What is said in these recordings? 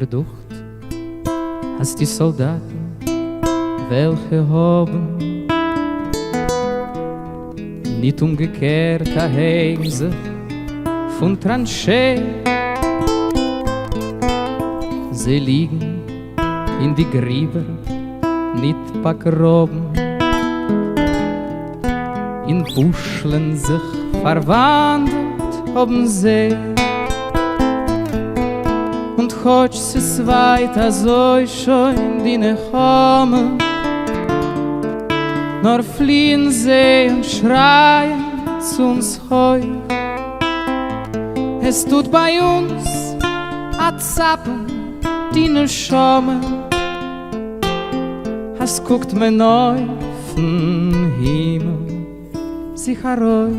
Mir ducht, als die Soldaten, welche haben nicht umgekehrt daheim sich von Tranchee. Sie liegen in die Gräber, nicht begraben, in Buscheln sich verwandelt haben sie. Und heute ist es weiter so schön, die nicht kommen, nur fliehen sie und schreien zu uns heu. Es tut bei uns a Zappen, die nicht schommen, es guckt mir neu vom Himmel sich herauf.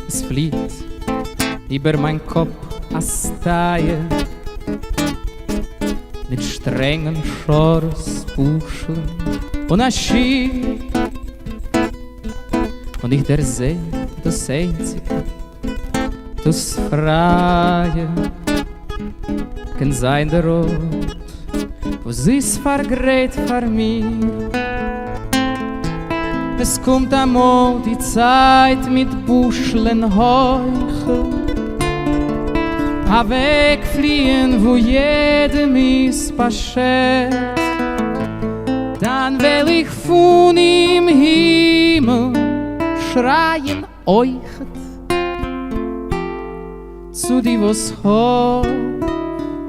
Es flieht über mein Kopf als Taie mit strengen Schorsbuscheln und ein Schiff. Und ich der See, das Einzige, das Freie, kann sein der Ort, wo sie's vergräht vor mir. Es kommt einmal die Zeit mit Buscheln heucheln, a wegfliehen, wo jedem ist passiert. Dann will ich von im Himmel schreien euchet zu die, was hoch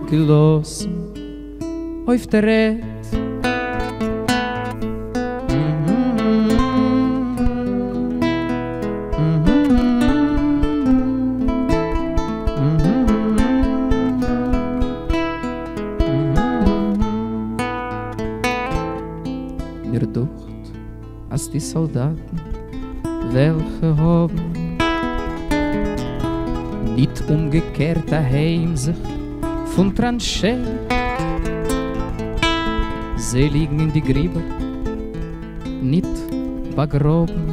gelassen auf der Erde. Mir ducht, als die Soldaten, welche haben nicht umgekehrt daheim sich von Tranchee. Sie liegen in die Gräber, nicht begraben,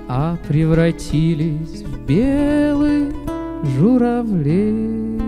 а превратились в белые журавли.